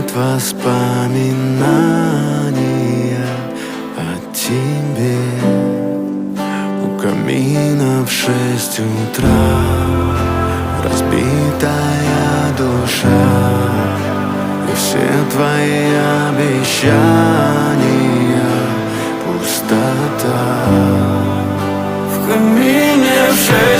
от воспоминания о тебе. У камина в 6 утра разбитая душа, и все твои обещания пустота. В камине в 6